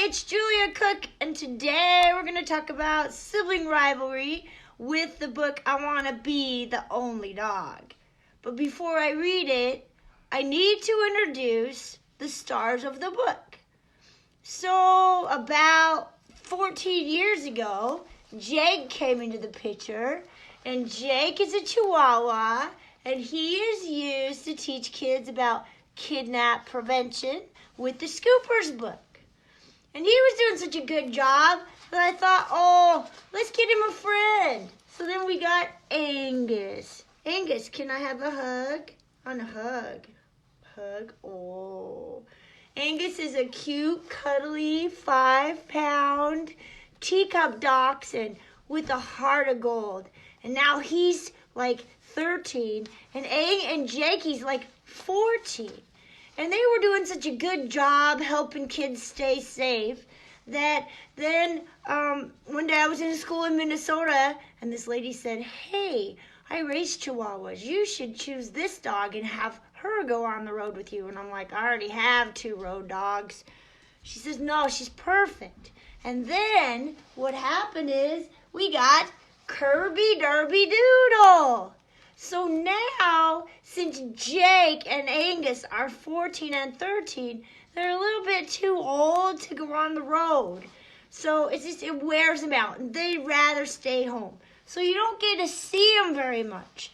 it's Julia Cook, and today we're going to talk about sibling rivalry with the book I Want to Be the Only Dog. But before I read it, I need to introduce the stars of the book. So, about 14 years ago, Jake came into the picture, and Jake is a Chihuahua, and he is used to teach kids about kidnap prevention with the Scoopers book. And he was doing such a good job that I thought, let's get him a friend. So then we got Angus. Angus, can I have a hug? On a hug. Hug. Oh. Angus is a cute, cuddly, 5-pound teacup dachshund with a heart of gold. And now he's like 13, and Jakey's like 14. And they were doing such a good job helping kids stay safe that then one day I was in a school in Minnesota, and this lady said, "Hey, I raise Chihuahuas. You should choose this dog and have her go on the road with you." And I'm like, "I already have 2 road dogs." She says, "No, she's perfect." And then what happened is we got Kirby Derby Doodle. So now, since Jake and Angus are 14 and 13, they're a little bit too old to go on the road. So it wears them out, and they'd rather stay home. So you don't get to see them very much.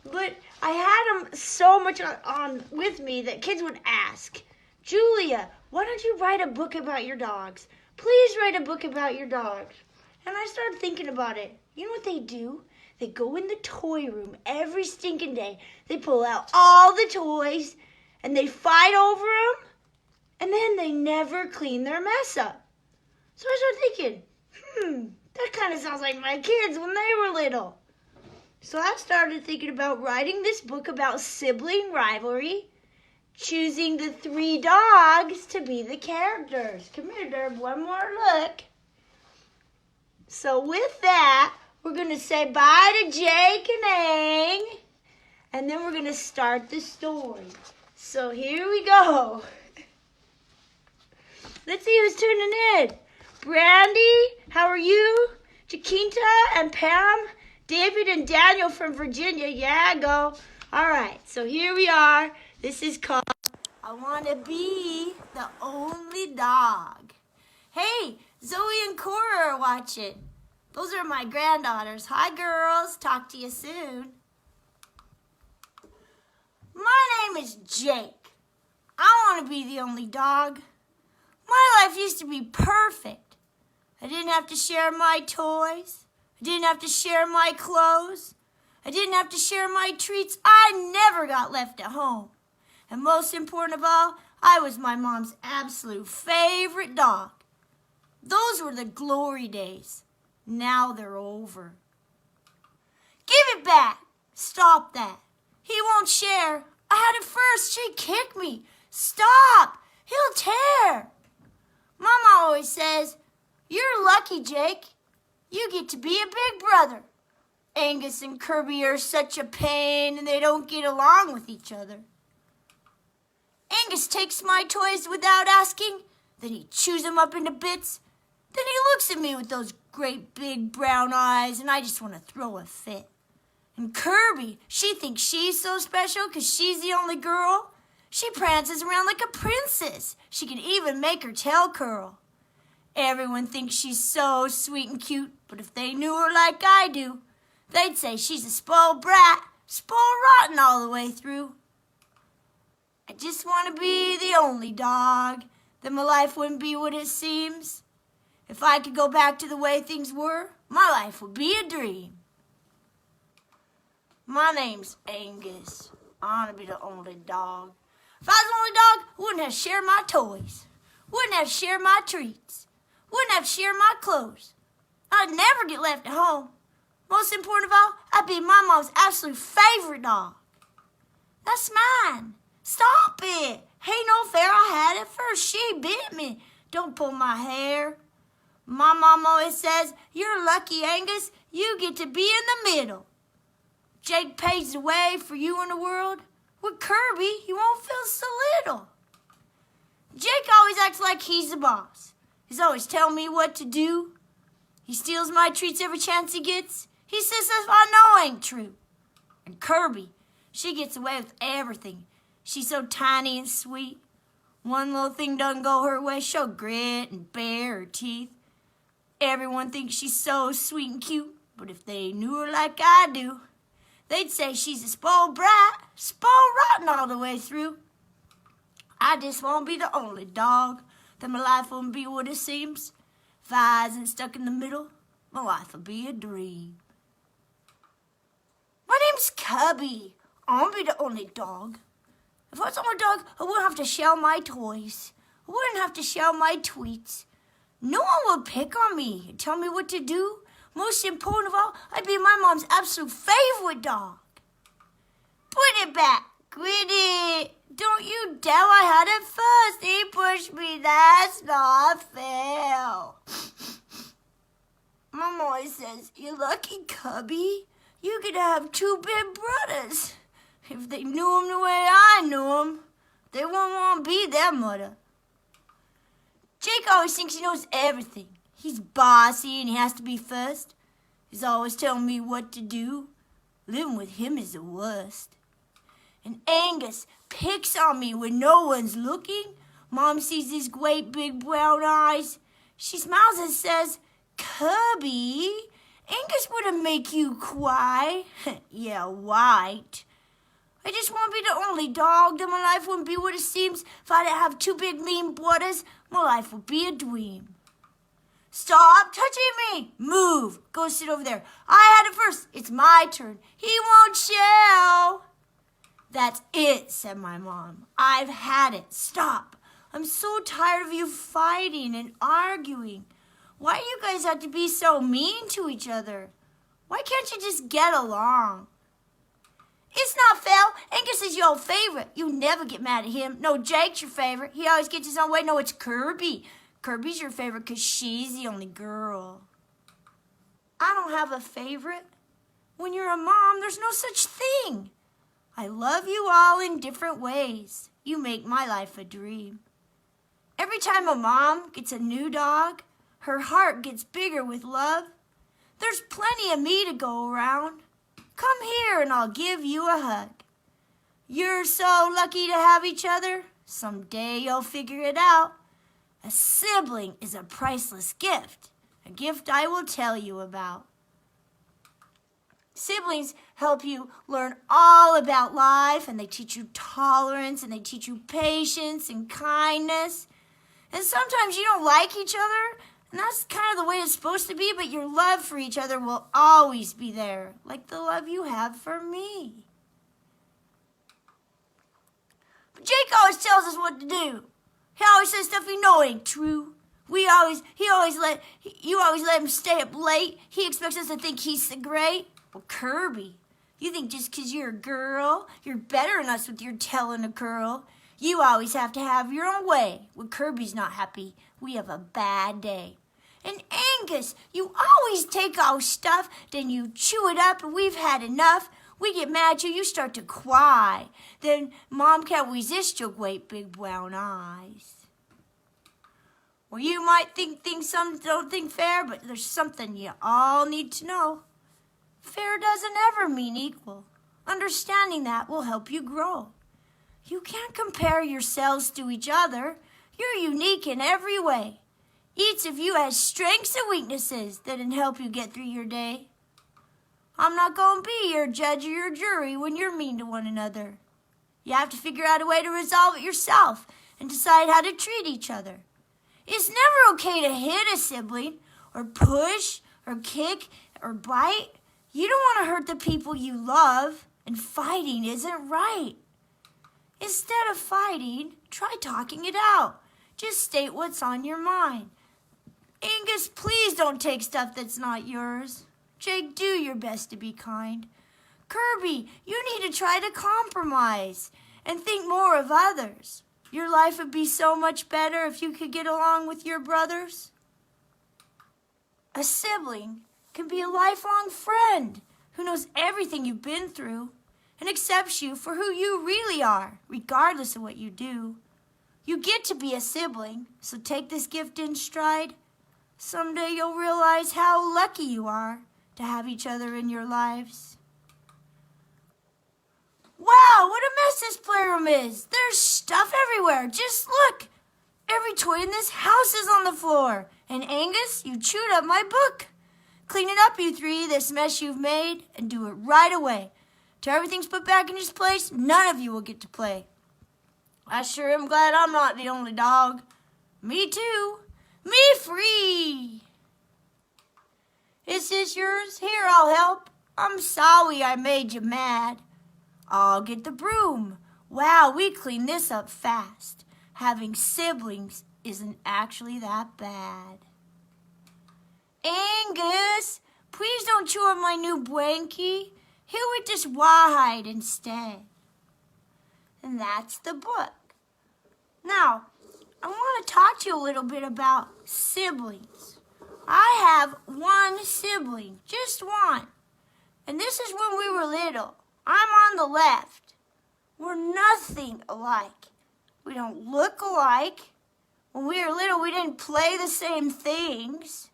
But I had them so much on with me that kids would ask, "Julia, why don't you write a book about your dogs? Please write a book about your dogs." And I started thinking about it. You know what they do? They go in the toy room every stinking day. They pull out all the toys, and they fight over them, and then they never clean their mess up. So I started thinking, that kind of sounds like my kids when they were little. So I started thinking about writing this book about sibling rivalry, choosing the 3 dogs to be the characters. Come here, Derb, one more look. So with that, we're going to say bye to Jake and Ang, and then we're going to start the story. So here we go. Let's see who's tuning in. Brandy, how are you? Jacinta and Pam, David and Daniel from Virginia. Yeah, go. All right, so here we are. This is called I Want to Be the Only Dog. Hey, Zoe and Cora are watching. Those are my granddaughters. Hi, girls. Talk to you soon. My name is Jake. I want to be the only dog. My life used to be perfect. I didn't have to share my toys. I didn't have to share my clothes. I didn't have to share my treats. I never got left at home. And most important of all, I was my mom's absolute favorite dog. Those were the glory days. Now they're over. Give it back. Stop that. He won't share. I had it first. She kicked me. Stop. He'll tear. Mama always says, "You're lucky, Jake. You get to be a big brother. Angus and Kirby are such a pain, and they don't get along with each other. Angus takes my toys without asking. Then he chews them up into bits. Then he looks at me with those great big brown eyes, and I just want to throw a fit. And Kirby, she thinks she's so special because she's the only girl. She prances around like a princess. She can even make her tail curl. Everyone thinks she's so sweet and cute, but if they knew her like I do, they'd say she's a spoiled brat, spoiled rotten all the way through. I just want to be the only dog, then my life wouldn't be what it seems. If I could go back to the way things were, my life would be a dream. My name's Angus. I want to be the only dog. If I was the only dog, I wouldn't have shared my toys. Wouldn't have shared my treats. Wouldn't have shared my clothes. I'd never get left at home. Most important of all, I'd be my mom's absolute favorite dog. That's mine. Stop it. Hey, no fair, I had it first. She bit me. Don't pull my hair. My mom always says, "You're lucky, Angus. You get to be in the middle." Jake paves the way for you in the world. With Kirby, you won't feel so little. Jake always acts like he's the boss. He's always telling me what to do. He steals my treats every chance he gets. He says stuff I know ain't true. And Kirby, she gets away with everything. She's so tiny and sweet. One little thing doesn't go her way, she'll grit and bare her teeth. Everyone thinks she's so sweet and cute, but if they knew her like I do, they'd say she's a spoiled brat, spoiled rotten all the way through. I just won't be the only dog, then my life won't be what it seems. If I isn't stuck in the middle, my life will be a dream. My name's Cubby. I won't be the only dog. If I was the only dog, I wouldn't have to shell my toys. I wouldn't have to shell my tweets. No one would pick on me and tell me what to do. Most important of all, I'd be my mom's absolute favorite dog. Put it back. Quit it. Don't you doubt I had it first. He pushed me. That's not fair. Mom always says, you're lucky, Cubby. You could have two big brothers. If they knew him the way I knew him, they wouldn't want to be their mother. Jake always thinks he knows everything. He's bossy and he has to be first. He's always telling me what to do. Living with him is the worst. And Angus picks on me when no one's looking. Mom sees his great big brown eyes. She smiles and says, Cubby, Angus wouldn't make you cry. Yeah, right. I just won't be the only dog, then my life wouldn't be what it seems. If I didn't have two big mean brothers, my life would be a dream. Stop touching me! Move! Go sit over there. I had it first. It's my turn. He won't shell. That's it, said my mom. I've had it. Stop. I'm so tired of you fighting and arguing. Why do you guys have to be so mean to each other? Why can't you just get along? It's not fair. Angus is your favorite. You never get mad at him. No, Jake's your favorite. He always gets his own way. No, it's Kirby. Kirby's your favorite because she's the only girl. I don't have a favorite. When you're a mom, there's no such thing. I love you all in different ways. You make my life a dream. Every time a mom gets a new dog, her heart gets bigger with love. There's plenty of me to go around. Come here and I'll give you a hug. You're so lucky to have each other. Someday you'll figure it out. A sibling is a priceless gift, a gift I will tell you about. Siblings help you learn all about life, and they teach you tolerance, and they teach you patience and kindness. And sometimes you don't like each other, and that's kind of the way it's supposed to be, but your love for each other will always be there, like the love you have for me. But Jake always tells us what to do. He always says stuff we know ain't true. You always let him stay up late. He expects us to think he's so great. Well, Kirby, you think just 'cause you're a girl, you're better than us with your telling a girl. You always have to have your own way. When Kirby's not happy, we have a bad day. And Angus, you always take our stuff, then you chew it up, and we've had enough. We get mad at you, you start to cry. Then Mom can't resist your great big brown eyes. Well, you might think things some don't think fair, but there's something you all need to know. Fair doesn't ever mean equal. Understanding that will help you grow. You can't compare yourselves to each other. You're unique in every way. Each of you has strengths and weaknesses that can help you get through your day. I'm not going to be your judge or your jury when you're mean to one another. You have to figure out a way to resolve it yourself and decide how to treat each other. It's never okay to hit a sibling or push or kick or bite. You don't want to hurt the people you love, and fighting isn't right. Instead of fighting, try talking it out. Just state what's on your mind. Angus, please don't take stuff that's not yours. Jake, do your best to be kind. Kirby, you need to try to compromise and think more of others. Your life would be so much better if you could get along with your brothers. A sibling can be a lifelong friend who knows everything you've been through and accepts you for who you really are, regardless of what you do. You get to be a sibling, so take this gift in stride. Someday you'll realize how lucky you are to have each other in your lives. Wow, what a mess this playroom is. There's stuff everywhere. Just look. Every toy in this house is on the floor. And Angus, you chewed up my book. Clean it up, you three, this mess you've made, and do it right away. Till everything's put back in its place, none of you will get to play. I sure am glad I'm not the only dog. Me too. Me free. Is this yours? Here, I'll help. I'm sorry I made you mad. I'll get the broom. Wow, we cleaned this up fast. Having siblings isn't actually that bad. Angus, please don't chew up my new blankie. Here with this rawhide instead. And that's the book. Now, I want to talk to you a little bit about siblings. I have one sibling, just one. And this is when we were little. I'm on the left. We're nothing alike. We don't look alike. When we were little, we didn't play the same things.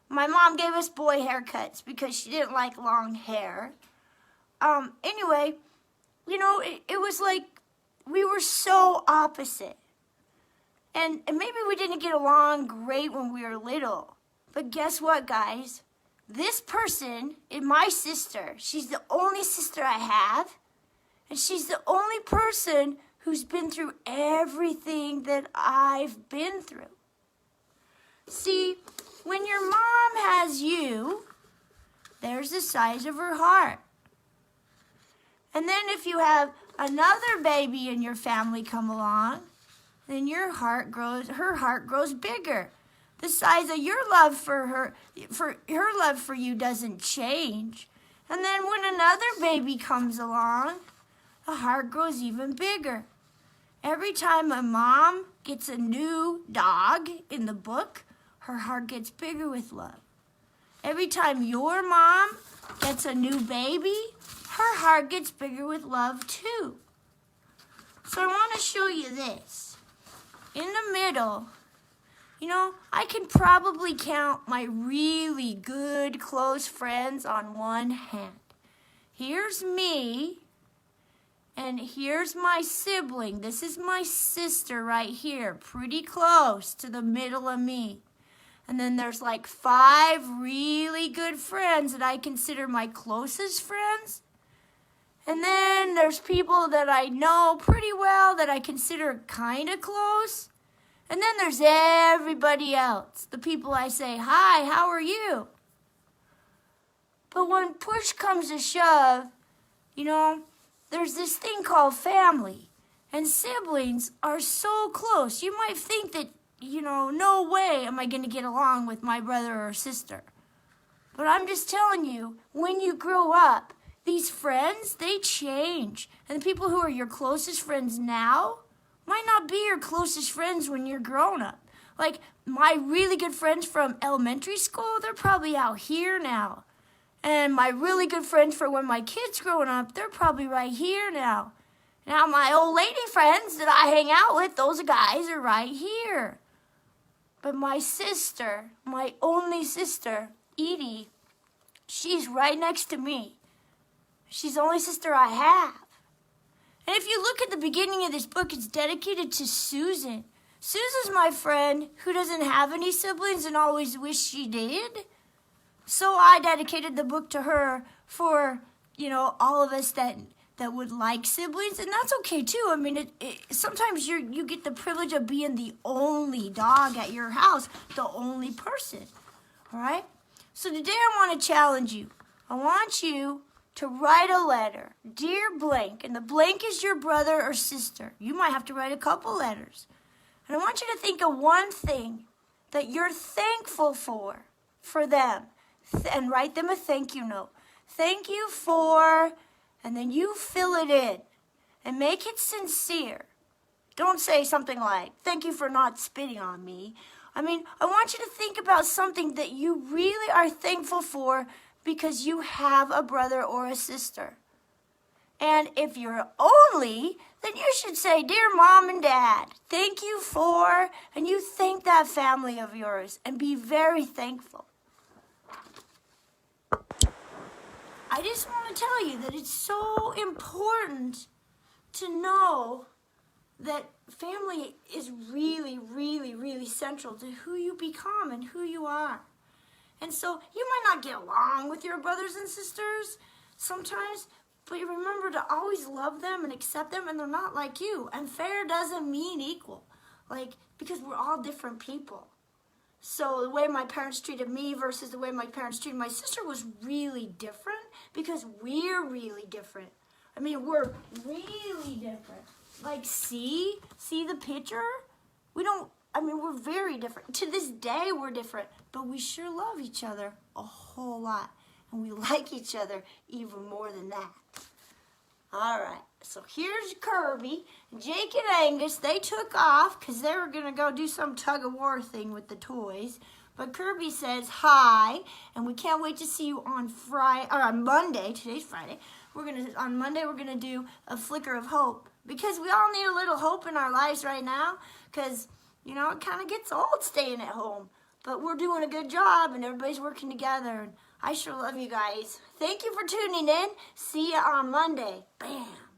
My mom gave us boy haircuts because she didn't like long hair. Anyway, you know, it was like we were so opposite. And maybe we didn't get along great when we were little. But guess what, guys? This person is my sister. She's the only sister I have. And she's the only person who's been through everything that I've been through. See, when your mom has you, there's the size of her heart. And then if you have another baby in your family come along, then her heart grows bigger. The size of your love for her love for you doesn't change. And then when another baby comes along, the heart grows even bigger. Every time a mom gets a new dog in the book, her heart gets bigger with love. Every time your mom gets a new baby, her heart gets bigger with love too. So I want to show you this. In the middle, you know, I can probably count my really good close friends on one hand. Here's me, and here's my sibling. This is my sister right here, pretty close to the middle of me. And then there's like 5 really good friends that I consider my closest friends. And then there's people that I know pretty well that I consider kind of close. And then there's everybody else, the people I say, hi, how are you? But when push comes to shove, you know, there's this thing called family. And siblings are so close. You might think that, you know, no way am I going to get along with my brother or sister. But I'm just telling you, when you grow up, these friends, they change. And the people who are your closest friends now might not be your closest friends when you're grown up. Like my really good friends from elementary school, they're probably out here now. And my really good friends for when my kids growing up, they're probably right here now. Now my old lady friends that I hang out with, those guys are right here. But my sister, my only sister, Edie, she's right next to me. She's the only sister I have. And if you look at the beginning of this book, it's dedicated to Susan. Susan's my friend who doesn't have any siblings and always wished she did. So I dedicated the book to her for, you know, all of us that would like siblings. And that's okay too. I mean, sometimes you get the privilege of being the only dog at your house, the only person. All right? So today I want to challenge you. I want you to write a letter, dear blank, and the blank is your brother or sister. You might have to write a couple letters. And I want you to think of one thing that you're thankful for them, and write them a thank you note. Thank you for, and then you fill it in, and make it sincere. Don't say something like, thank you for not spitting on me. I mean, I want you to think about something that you really are thankful for because you have a brother or a sister. And if you're only, then you should say, "Dear Mom and Dad, thank you for," and you thank that family of yours and be very thankful. I just want to tell you that it's so important to know that family is really, really, really central to who you become and who you are. And so you might not get along with your brothers and sisters sometimes, but you remember to always love them and accept them, and they're not like you. And fair doesn't mean equal, because we're all different people. So the way my parents treated me versus the way my parents treated my sister was really different because we're really different. I mean, we're really different. See the picture? We're very different. To this day, we're different, but we sure love each other a whole lot. And we like each other even more than that. All right, so here's Kirby. Jake and Angus, they took off because they were going to go do some tug-of-war thing with the toys. But Kirby says hi, and we can't wait to see you on Monday. Today's Friday. On Monday, we're going to do a flicker of hope because we all need a little hope in our lives right now because, it kind of gets old staying at home. But we're doing a good job, and everybody's working together. I sure love you guys. Thank you for tuning in. See you on Monday. Bam.